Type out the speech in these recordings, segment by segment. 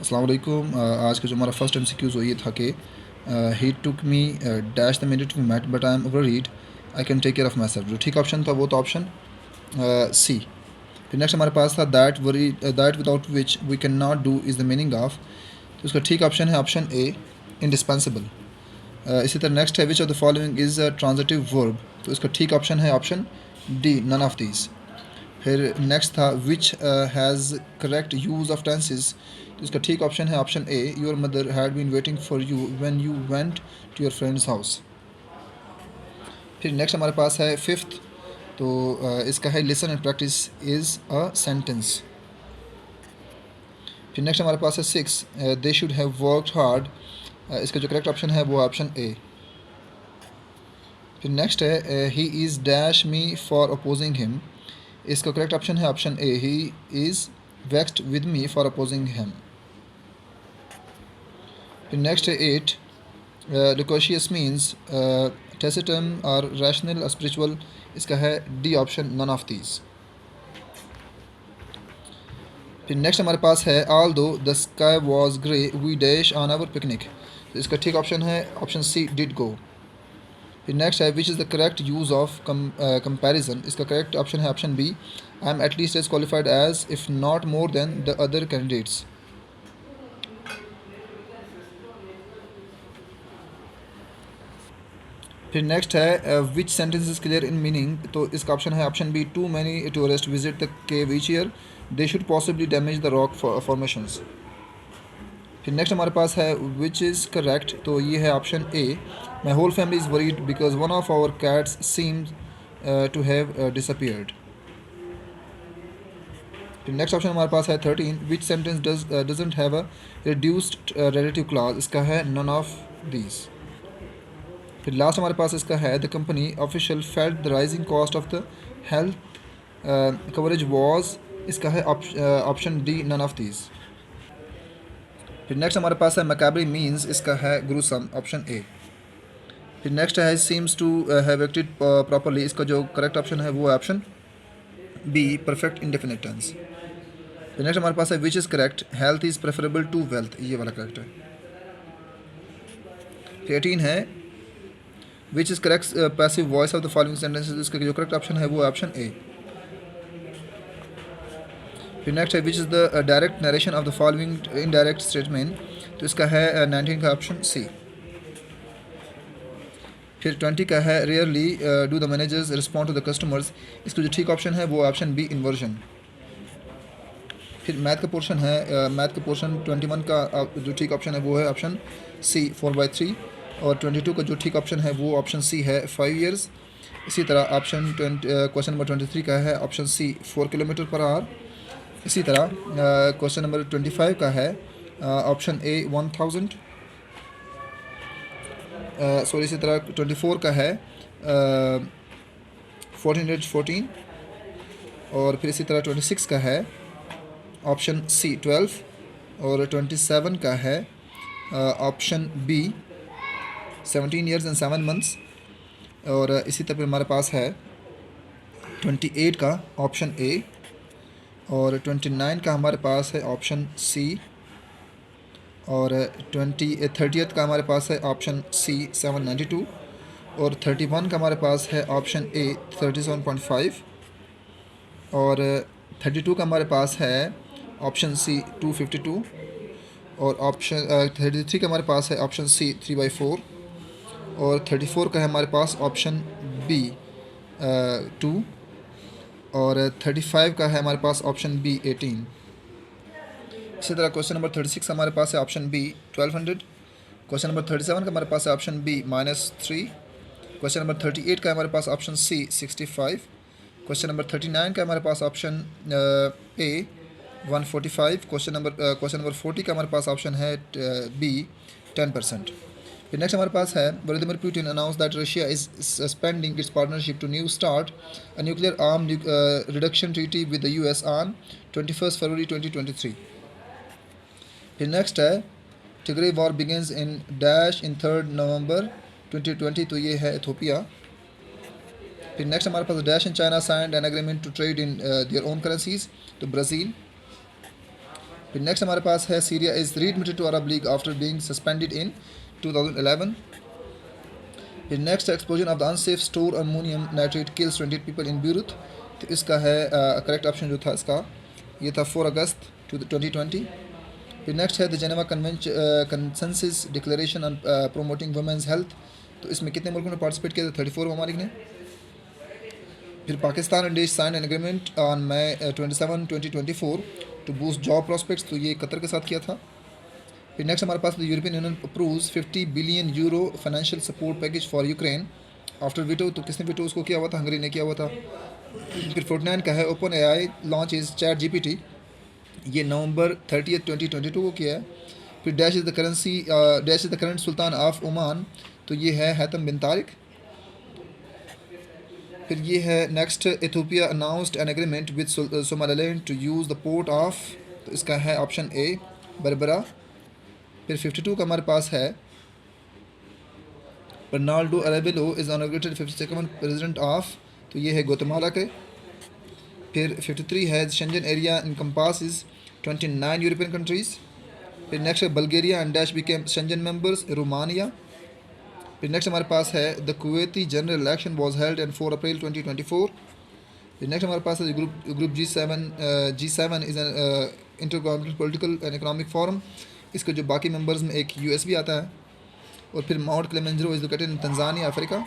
अस्सलाम वालेकुम। आज का जो हमारा फर्स्ट MCQ वो ये था कि he took me dash the minute we met but I am worried I can take care of myself. जो ठीक ऑप्शन था वो तो ऑप्शन सी। फिर नेक्स्ट हमारे पास था that without which we can not do is the meaning of. तो उसका ठीक ऑप्शन है ऑप्शन ए, इंडिस्पेंसिबल। इसी तरह नेक्स्ट है which of the following is a transitive verb. तो इसका ठीक ऑप्शन है option D, none of these. फिर नेक्स्ट था which has correct use of tenses. तो इसका ठीक ऑप्शन है option A, your mother had been waiting for you when you went to your friends house. फिर नेक्स्ट हमारे पास है फिफ्थ। तो इसका है listen and practice is a sentence. फिर नेक्स्ट हमारे पास है six, they should have worked hard. इसका जो करेक्ट ऑप्शन है वो ऑप्शन ए। फिर नेक्स्ट है he is dash me for opposing him. इसका करेक्ट ऑप्शन है option A, he is vexed with me for opposing him. फिर नेक्स्ट है एट, लोकोशियस मीन्स टेसिटम और रैशनल और स्पिरिचुअल। इसका है D option, none of these. फिर next हमारे पास है although the sky was grey we dash on our picnic. तो इसका ठीक ऑप्शन है ऑप्शन सी, डिड गो। फिर नेक्स्ट है which is the correct use of comparison. इसका करेक्ट ऑप्शन है option B, I am at least as qualified as if not more than the other candidates. फिर next है which sentence is clear in meaning. तो इसका option है option B, too many tourist visit the cave each year they should possibly damage the rock formations. फिर next हमारे पास है which is correct. तो ये है option A, my whole family is worried because one of our cats seems to have disappeared. फिर next option हमारे पास है 13, which sentence doesn't have a reduced relative clause. इसका है नन ऑफ दीज। फिर लास्ट हमारे पास इसका है the company official felt the rising cost of the health coverage was. इसका है option D, none of these. फिर नेक्स्ट हमारे पास है मैकेबरी मीन्स। इसका है ग्रूसम, ऑप्शन ए। फिर नेक्स्ट है seems to have acted properly. इसका जो करेक्ट ऑप्शन है वो है option B, perfect indefinite tense. फिर नेक्स्ट हमारे पास है which is correct, health is preferable to wealth. ये वाला करेक्ट है। फिर 18 है which is correct passive voice of the following sentences. इसका जो करेक्ट ऑप्शन है वो ऑप्शन ए। फिर नेक्स्ट है which is the direct narration of the following indirect statement. तो इसका है 19 का ऑप्शन सी। फिर 20 का है rarely do the managers respond to the customers. इसका जो ठीक ऑप्शन है वो ऑप्शन बी, इन्वर्जन। फिर मैथ का पोर्शन है, मैथ का पोर्शन 21 का जो ठीक ऑप्शन है वो है ऑप्शन सी, 4/3। और 22 का जो ठीक ऑप्शन है वो ऑप्शन सी है, 5 ईयर्स। इसी तरह ऑप्शन क्वेश्चन नंबर 23 का है option C, 4 kilometre per hour. इसी तरह क्वेश्चन नंबर 25 का है ऑप्शन ए, 1000। सॉरी, इसी तरह 24 का है 1414। और फिर इसी तरह 26 का है ऑप्शन सी, 12। और 27 का है option B, 17 years and 7 months. और इसी तरह हमारे पास है 28 का ऑप्शन ए। और 29 का हमारे पास है ऑप्शन सी। और 30th का हमारे पास है ऑप्शन सी, 792। और 31 का हमारे पास है ऑप्शन ए, 37.5। और 32 का हमारे पास है ऑप्शन सी, 252। और ऑप्शन 33 का हमारे पास है ऑप्शन सी, 3/4। और 34 का है हमारे पास ऑप्शन बी, 2। और 35 का है हमारे पास ऑप्शन बी, 18। इसी तरह क्वेश्चन नंबर 36 हमारे पास है ऑप्शन बी, 1200। क्वेश्चन नंबर 37 का हमारे पास है ऑप्शन बी, -3। क्वेश्चन नंबर 38 का हमारे पास ऑप्शन सी, 65। क्वेश्चन नंबर 39 का हमारे पास ऑप्शन ए, 145। क्वेश्चन नंबर 40 का हमारे पास ऑप्शन है बी, 10%। फिर नेक्स्ट हमारे पास है Vladimir Putin announce that Russia is suspending its partnership to New START a nuclear arm reduction treaty with the US on 21 February 2023। फिर नेक्स्ट है Tigray war begins in dash in 3 November 2020। तो ये है Ethiopia. फिर next हमारे पास dash in China signed an agreement to trade in their own currencies. तो Brazil. फिर नेक्स्ट हमारे पास है Syria is रीएडमिटेड to Arab League after being suspended in 2011। फिर next explosion of the unsafe store ammonium nitrate kills 20 people in Beirut. तो इसका है correct option जो था इसका ये था 4 अगस्त 2020। फिर नेक्स्ट है the Geneva consensus declaration on promoting women's health. तो इसमें कितने मुल्कों ने पार्टिसिपेट किया था? 34 ममालिक ने। फिर पाकिस्तान एंड देश sign an agreement on May 27 2024 to boost job prospects. तो ये कतर के साथ किया था। फिर नेक्स्ट हमारे पास the European Union approves 50 billion euro financial support package for Ukraine after veto. तो किसने वीटो उसको किया हुआ था? हंगरी ने किया हुआ था। फिर 49 का है open AI launch is chat GPT। ये नवंबर 30 2022 को किया है। फिर dash is the current sultan of Oman. तो ये है हैतम बिन तारिक। फिर ये है next Ethiopia announced an agreement with Somaliland to use the port of. तो इसका है ऑप्शन ए बरबरा। फिर 52 का हमारे पास है बर्नाल्डो अरेबिलो is inaugurated 52nd president of. तो ये है गुातेमाला के। फिर 53 है Schengen area encompasses 29 European countries. फिर नेक्स्ट है Bulgaria and dash became Schengen members Romania. फिर नेक्स्ट हमारे पास है the Kuwaiti general election was held in 4 April 2024। फिर नेक्स्ट हमारे पास है group G7 is an intergovernmental political and economic forum. इसके जो बाकी मेंबर्स में एक US भी आता है। और फिर mount Kilimanjaro is located in Tanzania Africa.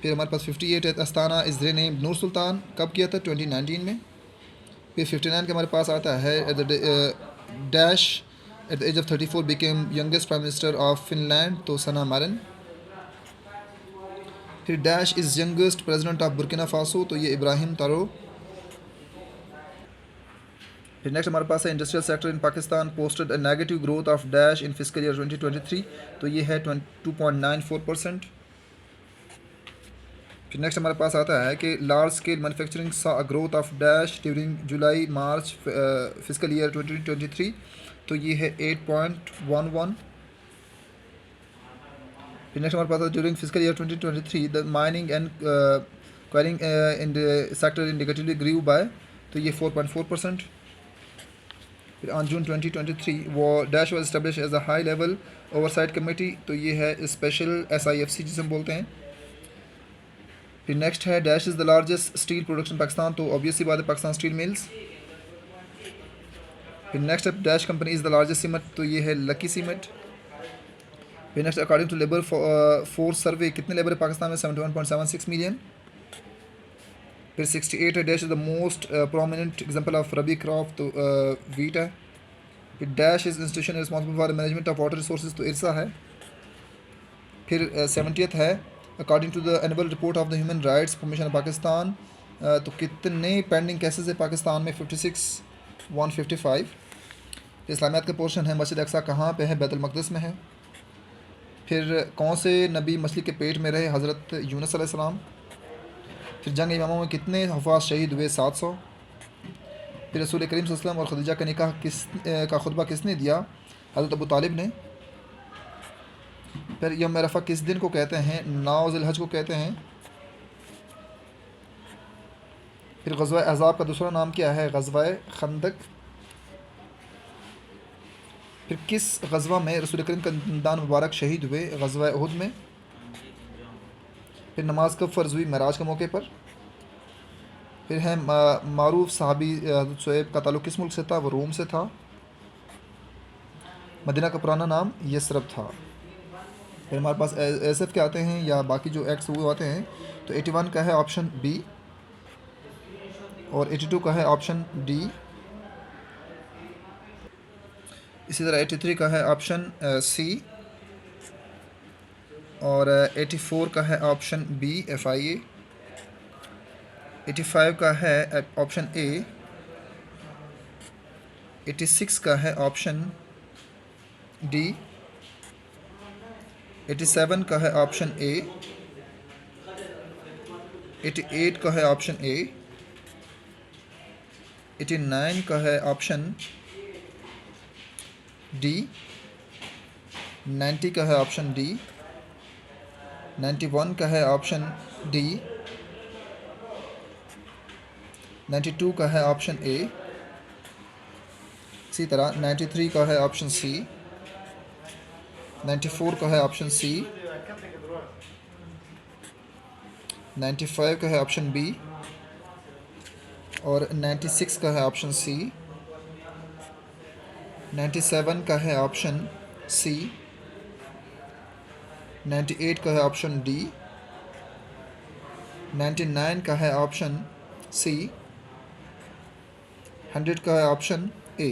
फिर हमारे पास 58 है अस्ताना इज़ रीनेम्ड नूर सुल्तान। कब किया था? 2019 में। फिर 59 के हमारे पास आता है at the age of 34 became youngest prime minister of Finland. तो सना मारन। फिर dash is youngest president of Burkina Faso. तो ये इब्राहिम तारो। फिर नेक्स्ट हमारे पास है industrial sector in Pakistan posted a negative growth of dash in fiscal year 2023। तो ये है 2.94%। फिर नेक्स्ट हमारे पास आता है कि लार्ज स्केल मैन्युफैक्चरिंग सा a growth of dash during July March fiscal year 2023। तो ये है 8.11। फिर नेक्स्ट हमारे पास है during fiscal year 2023 the mining and quarrying in the sector indicatively grew by. तो ये 4.4%। फिर ऑन जून 2023 वो dash was establish as a high level oversight committee. तो ये है स्पेशल SIFC जिसे हम बोलते हैं। फिर नेक्स्ट है dash is the largest steel production Pakistan. तो ऑब्वियसली बात है पाकिस्तान स्टील मिल्स। फिर नेक्स्ट है dash company is the largest cement. तो ये है लकी सीमेंट। फिर next according to labour force survey कितने लेबर है पाकिस्तान में? 71.76 मिलियन। फिर 68 है dash is the most prominent example of rabi crop. तो वीट है। फिर dash is institution responsible for management of water resources. तो इरसा है। फिर 70th है according to the annual report of the human rights commission of Pakistan. तो कितने पेंडिंग केसेस है पाकिस्तान में? 56,155। इस्लामियात का पोर्शन है मस्जिद अक्सा कहाँ पे है? बैतुल मक़दस में है। फिर कौन से नबी मछली के पेट में रहे? हज़रत यूनुस अलैहिस्सलाम। फिर जंग इमामों में कितने हफ़ाज शहीद हुए? 700। फिर रसूल करीम सल्लल्लाहु अलैहि वसल्लम और खदीजा का निकाह का खुतबा किसने दिया? हज़रत अबू तालिब ने। फिर यौम अरफा किस दिन को कहते हैं? 9 ज़िलहज को कहते हैं। फिर ग़ज़वा अहज़ाब का दूसरा नाम क्या है? ग़ज़वा खंदक। फिर किस ग़ज़वा में रसूल करीम का दंदान मुबारक शहीद हुए? ग़ज़वा उहुद में। फिर नमाज कब फ़र्ज़ हुई? मेराज के मौके पर। फिर है मारूफ साहबी हज़रत शुएब का ताल्लुक़ किस मुल्क से था? वो रोम से था। मदीना का पुराना नाम यसरब था। फिर हमारे पास SF के आते हैं या बाकी जो एक्ट्स वो आते हैं। तो 81 का है ऑप्शन B और 82 का है ऑप्शन D। इसी तरह 83 का है ऑप्शन C और 84 का है ऑप्शन B FIA। 85 का है ऑप्शन A। 86 का है ऑप्शन D। 87 का है ऑप्शन A। 88 का है ऑप्शन A। 89 का है ऑप्शन D। 90 का है ऑप्शन D। 91 का है ऑप्शन D। 92 का है ऑप्शन A। इसी तरह 93 का है ऑप्शन सी, 94 का है ऑप्शन सी, 95 का है ऑप्शन बी और 96 का है ऑप्शन सी, 97 का है ऑप्शन सी, 98 का है ऑप्शन डी, 99 का है ऑप्शन सी, 100 का है ऑप्शन ए।